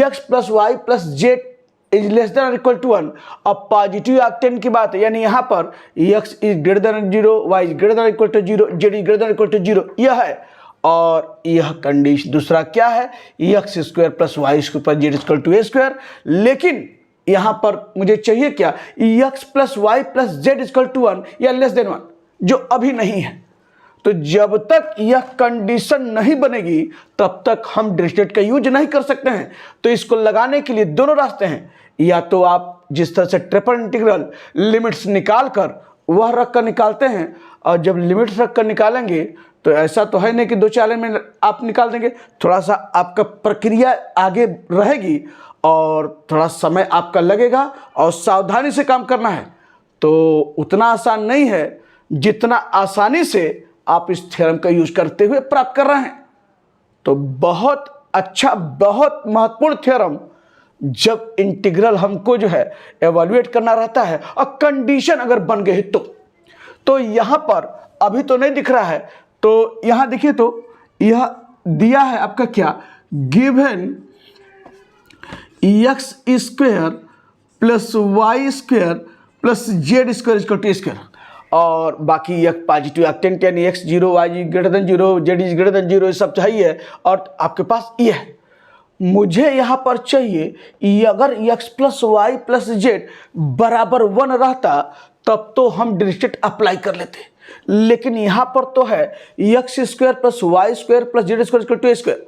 X plus Y plus Z is less than equal to 1। अब पॉजिटिव ऑक्टेंट की बात है, यानी यहां पर x is greater than 0, y is greater than equal to 0, z is greater than equal to 0, यह है। और यह कंडीशन दूसरा क्या है, x square plus Y square plus Z equal to A square. लेकिन यहां पर मुझे चाहिए क्या, X plus Y plus Z equal to 1 या लेस देन 1, जो अभी नहीं है। तो जब तक यह कंडीशन नहीं बनेगी तब तक हम डिरिचलेट का यूज नहीं कर सकते हैं। तो इसको लगाने के लिए दोनों रास्ते हैं, या तो आप जिस तरह से ट्रिपल इंटीग्रल लिमिट्स निकाल कर वह रख कर निकालते हैं, और जब लिमिट्स रख कर निकालेंगे तो ऐसा तो है नहीं कि 2-4 में आप निकाल देंगे, थोड़ा सा आपका प्रक्रिया आगे रहेगी और थोड़ा समय आपका लगेगा और सावधानी से काम करना है। तो उतना आसान नहीं है जितना आसानी से आप इस थ्योरम का यूज करते हुए प्राप्त कर रहे हैं। तो बहुत अच्छा, बहुत महत्वपूर्ण थ्योरम जब इंटीग्रल हमको जो है एवॉल्यूएट करना रहता है और कंडीशन अगर बन गई तो यहां पर अभी तो नहीं दिख रहा है, तो यहां देखिए तो यह दिया है आपका क्या, given X square plus Y square plus Z square equal to square, और बाकी एक पॉजिटिव ऑक्टेंट यानी X 0, Y greater than 0, Z is greater than 0, ये सब चाहिए। और आपके पास ये है, मुझे यहाँ पर चाहिए ये अगर x plus Y plus Z बराबर 1 रहता तब तो हम डिरिचलेट अप्लाई कर लेते, लेकिन यहाँ पर तो है x square plus Y square plus Z square equal to square.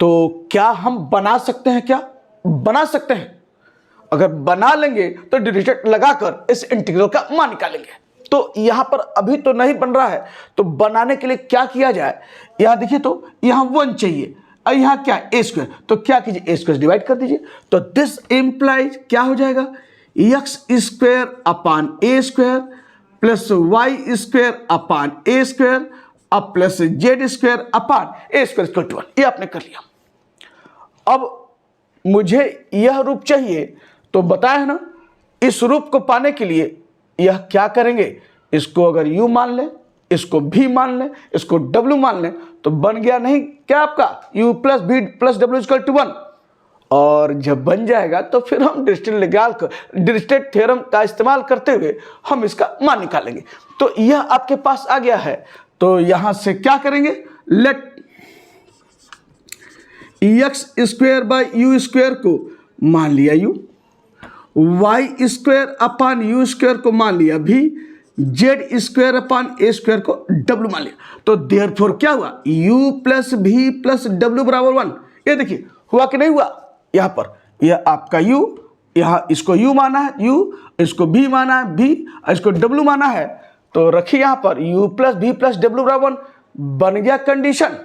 तो क्या हम बना सकते हैं, क्या बना सकते हैं? अगर बना लेंगे तो डिरिचलेट लगाकर इस इंटीग्रल का मान निकालेंगे। तो यहाँ पर अभी तो नहीं बन रहा है, तो बनाने के लिए क्या किया जाए, यहाँ देखिए तो यहाँ 1 चाहिए और यहाँ क्या ए स्क्वायर, तो क्या कीजिए ए स्क्वायर डिवाइड कर दीजिए। तो दिस इम्प्लाइज क्या हो जाएगा, एक्स स्क्वायर अपान ए square plus Y square upon ए स्क्वायर अब plus Z square upon A square equal to 1। ये आपने कर लिया। अब मुझे यह रूप चाहिए, तो बताया है ना, इस रूप को पाने के लिए यह क्या करेंगे, इसको अगर u मान लें, इसको v मान लें, इसको w मान लें, तो बन गया नहीं क्या आपका u plus v plus w equal to 1। और जब बन जाएगा तो फिर हम डिरिचलेट थ्योरम का इस्तेमाल करते हुए हम इसका मान निकालेंगे। तो यह आपके पास आ गया है। तो यहां से क्या करेंगे, let X square by U square को मान लिया u, Y square upon U square को मान लिया v, जेड स्क्वायर अपान ए स्क्वायर को w मान लिया। तो देयरफॉर क्या हुआ, u plus v plus w बराबर 1। ये देखिए हुआ कि नहीं हुआ, यहाँ पर यह आपका u, यहाँ इसको u माना है u, इसको v माना है v, इसको w माना है, तो रखिए यहाँ पर u plus v plus w बराबर 1, बन गया कंडीशन।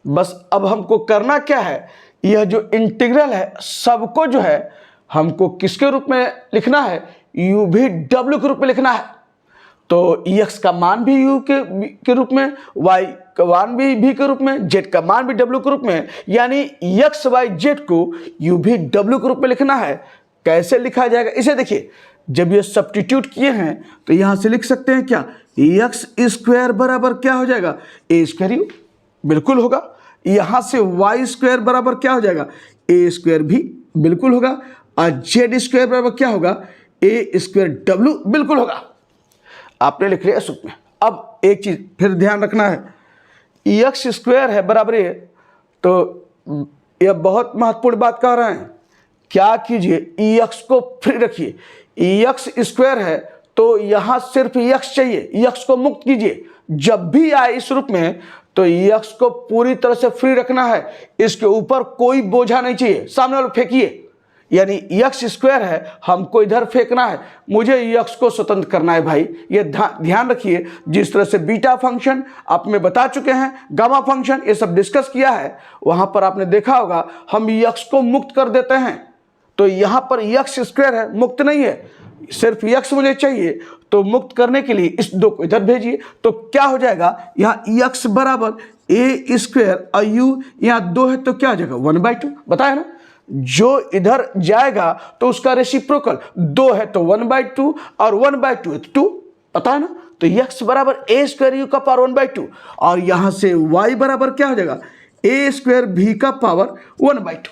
बस अब हमको करना क्या है, यह जो इंटीग्रल है सबको जो है हमको किसके रूप में लिखना है, u भी w के रूप में लिखना है। तो x का मान भी u के रूप में, y का मान भी v के रूप में, z का मान भी w के रूप में, यानी x y z को u भी w के रूप में लिखना है। कैसे लिखा जाएगा इसे देखिए, जब ये सब्स्टिट्यूट किए हैं तो यहाँ से लिख सकते हैं क्या, एक्स स्क्वायर बराबर क्या हो जाएगा, ए स्क्वायर यू, बिल्कुल होगा। यहाँ से वाई स्क्वायर बराबर क्या हो जाएगा, ए स्क्वायर भी बिल्कुल होगा। और जेड स्क्वायर बराबर क्या होगा, ए स्क्वायर डब्ल्यू, बिल्कुल होगा। आपने लिख लिया सूत्र में। अब एक चीज फिर ध्यान रखना है, एक्स स्क्वायर है बराबर ये, तो यह बहुत महत्वपूर्ण बात कह रहे हैं। क्या कीजिए, एक्स को फ्री रखिए। एक्स स्क्वायर है तो यहां सिर्फ एक्स चाहिए, एक्स को मुक्त कीजिए। जब भी आए इस रूप में तो एक्स को पूरी तरह से फ्री रखना है, इसके ऊपर कोई बोझा नहीं चाहिए, सामने वाले फेंकिए। यानी एक्स स्क्वायर है, हमको इधर फेंकना है, मुझे एक्स को स्वतंत्र करना है भाई। ये ध्यान रखिए, जिस तरह से बीटा फंक्शन आप में बता चुके हैं, गामा फंक्शन, ये सब डिस्कस किया है, वहां पर आपने देखा होगा हम एक्स को मुक्त कर देते हैं। तो यहां पर एक्स स्क्वायर है, मुक्त नहीं है, सिर्फ एक्स मुझे चाहिए। तो मुक्त करने के लिए इस दो को इधर भेजिए, तो क्या हो जाएगा, यहाँ एक्स बराबर ए स्क्वायर और यू, यहाँ 2 है तो क्या हो जाएगा 1/2, बताया ना। जो इधर जाएगा तो उसका रेसिप्रोकल 2 है तो 1/2 और 1/2 है तो 2, पता है ना। तो x बराबर ए स्क्वायर यू का पावर 1/2 और यहां से y बराबर क्या हो जाएगा, ए स्क्वायर भी का पावर 1/2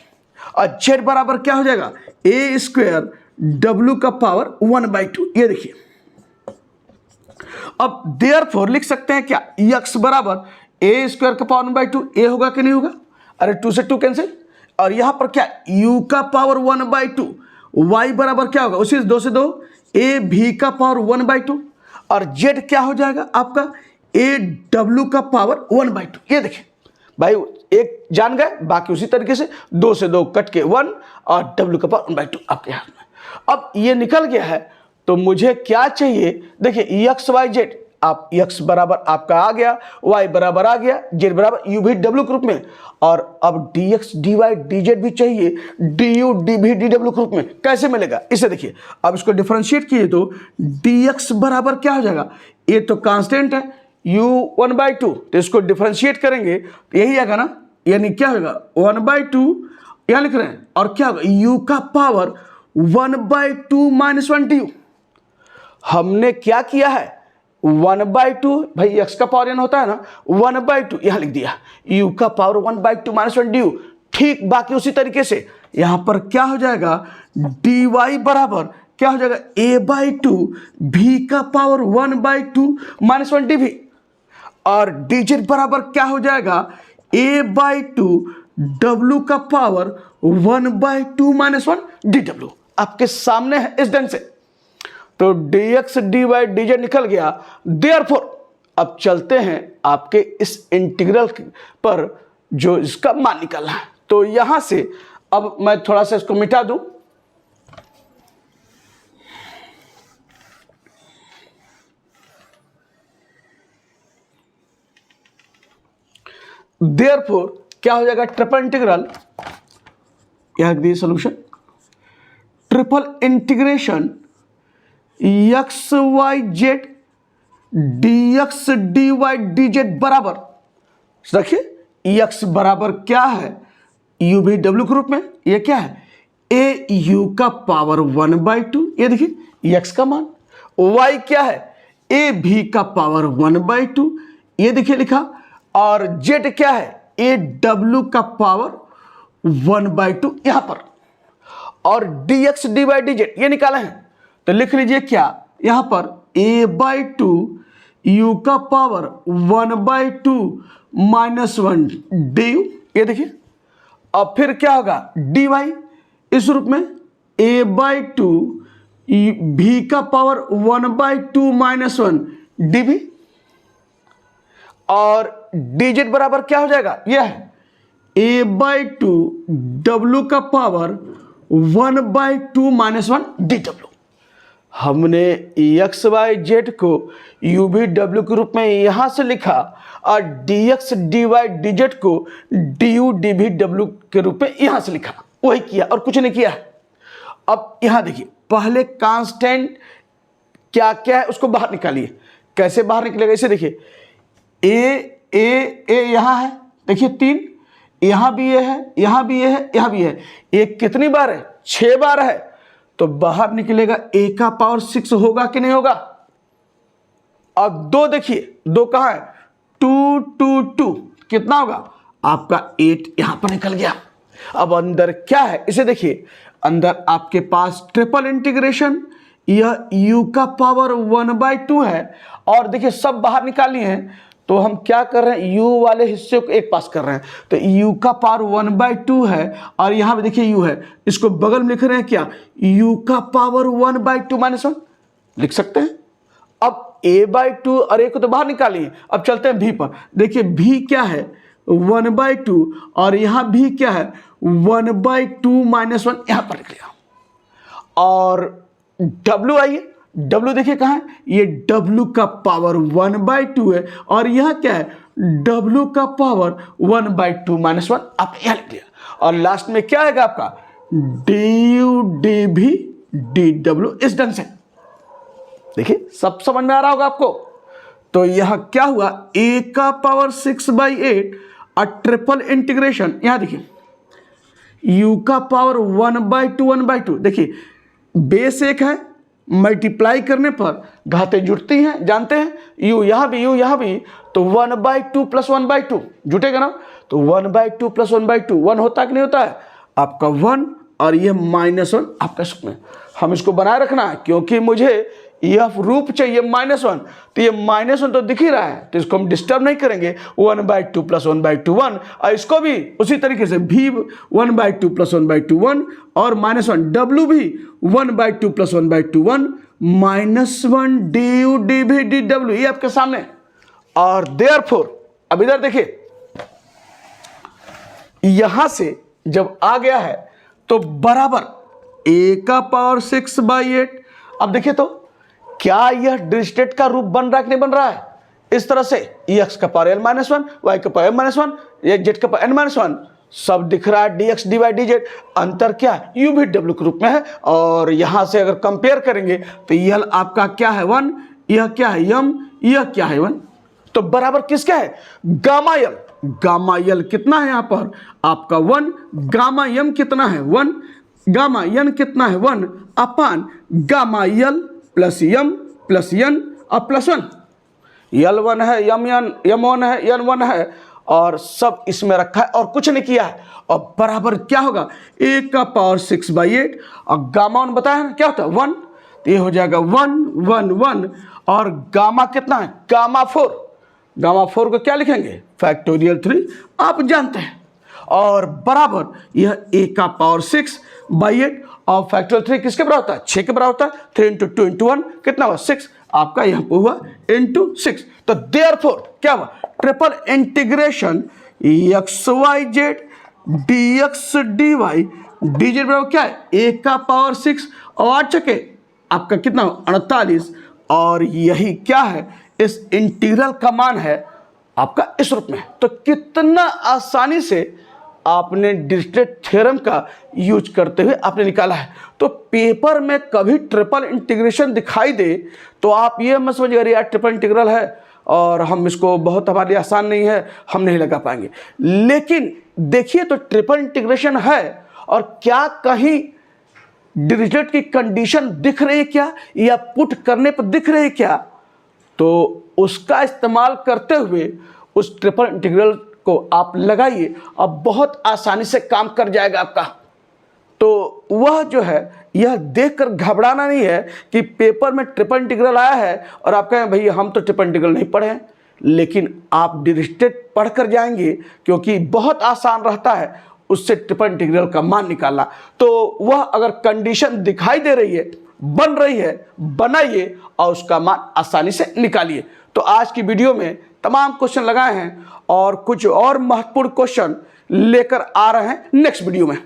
और z बराबर क्या हो जाएगा, ए स्क्वायर w का पावर 1/2। ये देखिए, अब देयरफॉर लिख सकते हैं क्या, x बराबर ए स्क्वायर का पावर 1/2, ए होगा कि नहीं होगा, अरे 2 से 2 कैंसिल। और यहां पर क्या, u का पावर 1/2, y बराबर क्या होगा, उसी 2 से 2 ए भी का पावर 1/2 और z क्या हो जाएगा आपका, ए डब्ल्यू का पावर 1/2। ये देखिए भाई, एक जान गए, बाकी उसी तरीके से 2 से 2 कट के 1 और w का पावर 1/2 आपके हाथ में। अब ये निकल गया है तो मुझे क्या चाहिए, देखिए एक्स वाई जेड, आप x बराबर आपका आ गया, y बराबर आ गया, z बराबर u भी w के रूप में, और अब dx dy dz भी चाहिए du dv dw के रूप में। कैसे मिलेगा, इसे देखिए, अब इसको डिफरेंशिएट कीजिए तो dx बराबर क्या हो जाएगा, ये तो कांस्टेंट है u 1/2, तो इसको डिफरेंशिएट करेंगे तो यही आएगा ना, यानी क्या होगा 1/2 यहां लिख रहे हैं, और क्या होगा u का पावर 1/2 - 1 du। हमने क्या किया है, 1/2 भाई x का पावर n होता है ना, 1/2 यहां लिख दिया, u का पावर 1/2 - 1 du। ठीक बाकी उसी तरीके से यहां पर क्या हो जाएगा, dy बराबर क्या हो जाएगा, a/2 v का पावर 1/2 - 1 dv और dz बराबर क्या हो जाएगा, a/2 w का पावर 1/2 - 1 dw। आपके सामने है इस ढंग से। तो dx dy dz निकल गया। देयरफॉर अब चलते हैं आपके इस इंटीग्रल पर जो इसका मान निकलना है। तो यहां से अब मैं थोड़ा सा इसको मिटा दूं, देयरफॉर क्या हो जाएगा, ट्रिपल इंटीग्रल, यह दिए solution, triple integration X Y Z dx dy dz बराबर, रखिए x बराबर क्या है, u भी w के रूप में, ये क्या है, ए u का पावर 1/2, ये देखिए x का मान, y क्या है, ए भी का पावर 1/2, ये देखिए लिखा, और z क्या है, ए w का पावर 1/2 यहां पर, और dx dy dz ये निकाला है। तो लिख लीजिए क्या, यहां पर a/2 u का पावर 1/2 - 1 du, ये देखिए। अब फिर क्या होगा, dy इस रूप में a/2 v का पावर 1/2 - 1 dv, और dz बराबर क्या हो जाएगा, यह है a/2 w का पावर 1/2 - 1 dw। हमने एक्स वाई जेड को u v w के रूप में यहां से लिखा और dx dy dz को du dv w के रूप में यहां से लिखा, वही किया और कुछ नहीं किया। अब यहां देखिए, पहले कांस्टेंट क्या क्या है उसको बाहर निकालिए। कैसे बाहर निकलेगा, इसे देखिए, ए यहां है, देखिए 3, यहां भी ये है, यहां भी ये है, यहां भी है। ये कितनी बार है, 6 बार है। तो बाहर निकलेगा a का पावर 6 होगा कि नहीं होगा। अब 2 देखिए, 2 कहाँ है, 2 2 2 कितना होगा आपका 8 यहां पर निकल गया। अब अंदर क्या है इसे देखिए, अंदर आपके पास ट्रिपल इंटीग्रेशन, यह u का पावर 1/2 है और देखिए सब बाहर निकाली है, तो हम क्या कर रहे हैं, u वाले हिस्से को एक पास कर रहे हैं, तो u का पावर 1/2 है और यहां पे देखिए u है, इसको बगल में लिख रहे हैं क्या, u का पावर 1/2 -1 लिख सकते हैं। अब a/2 और a को तो बाहर निकालिए, अब चलते हैं v पर, देखिए v क्या है 1/2 और यहां भी क्या है 1/2 -1 यहां पर लिख लिया। और w आइए, w देखिए कहां है, ये w का पावर 1/2 है और यहां क्या है w का पावर 1/2 -1 आप यहां लिख लिया। और लास्ट में क्या आएगा आपका du dv dw इस ढंग से, देखिए सब समझ में आ रहा होगा आपको। तो यह क्या हुआ a का पावर 6/8 और ट्रिपल इंटीग्रेशन, यहां देखिए u का पावर 1/2 देखिए बेस एक है, मल्टीप्लाई करने पर घातें जुड़ती हैं, जानते हैं, u यहां भी, तो 1/2 + 1/2 जुटेगा ना, तो 1/2 + 1/2 1 होता है कि नहीं होता है आपका 1 और ये -1 आपका इसमें हम इसको बनाए रखना है, क्योंकि मुझे यह रूप चाहिए -1, तो ये -1 तो दिख ही रहा है, तो इसको हम डिस्टर्ब नहीं करेंगे, 1/2 + 1/2 1 और इसको भी उसी तरीके से v 1/2 + 1/2 1 और -1 w भी 1/2 + 1/2 1 -1 du dv dw ये आपके सामने। और देयरफॉर अब इधर देखिए, यहां से जब आ गया है तो बराबर a का पावर 6/8। अब देखिए तो क्या यह डिरिचलेट का रूप बन रहा है कि नहीं बन रहा है, इस तरह से x का पावर n -1, y का पावर m -1, z का पावर n -1 सब दिख रहा है, dx dy dz, अंतर क्या है u भी w के रूप में है। और यहां से अगर कंपेयर करेंगे तो यह आपका क्या है 1, यह क्या है m, यह क्या है 1, तो बराबर किसका है गामा यल। गामा यल कितना है यहां पर आपका 1, गामा m कितना है 1, गामा n कितना है 1 अपान gamma L plus m plus n और +1, L1 है M1 है N1 है और सब इसमें रखा है और कुछ नहीं किया है। और बराबर क्या होगा a का पावर 6/8 और गामा 1 बताया ना क्या होता है 1, तो ये हो जाएगा 1 1 1 और गामा कितना है गामा 4, गामा 4 को क्या लिखेंगे फैक्टोरियल 3 आप जानते हैं। और बराबर यह a का पावर 6/8 और फैक्टोरियल 3 किसके बराबर होता है 6 के बराबर होता है, 3 × 2 × 1 कितना हुआ 6 आपका यहाँ पे हुआ × 6। तो देयरफॉर क्या हुआ triple integration xyz dx dy dz बराबर क्या है a का पावर 6 और 8 छके आपका कितना 48 और यही क्या है इस इंटीग्रल का मान है आपका इस रूप में। तो कितना आसानी से आपने डिरिचलेट थ्योरम का यूज करते हुए आपने निकाला है। तो पेपर में कभी ट्रिपल इंटीग्रेशन दिखाई दे तो आप ये मत समझिए अरे यार ट्रिपल इंटीग्रल है और हम इसको बहुत हमारे लिए आसान नहीं है, हम नहीं लगा पाएंगे। लेकिन देखिए तो ट्रिपल इंटीग्रेशन है और क्या कहीं डिरिचलेट की कंडीशन दिख रही है क्या या पुट करने पर दिख रही है क्या, तो उसका इस्तेमाल करते हुए उस ट्रिपल इंटीग्रल को आप लगाइए और बहुत आसानी से काम कर जाएगा आपका। तो वह जो है यह देखकर घबराना नहीं है कि पेपर में ट्रिपल इंटीग्रल आया है और आप कहें भैया हम तो ट्रिपल इंटीग्रल नहीं पढ़े हैं, लेकिन आप डिरिचलेट पढ़ कर जाएंगे क्योंकि बहुत आसान रहता है उससे ट्रिपल इंटीग्रल का मान निकालना। तो वह अगर कंडीशन दिखाई दे रही है बन रही है बनाइए और उसका मान आसानी से निकालिए। तो आज की वीडियो में तमाम क्वेश्चन लगाए हैं और कुछ और महत्वपूर्ण क्वेश्चन लेकर आ रहे हैं नेक्स्ट वीडियो में।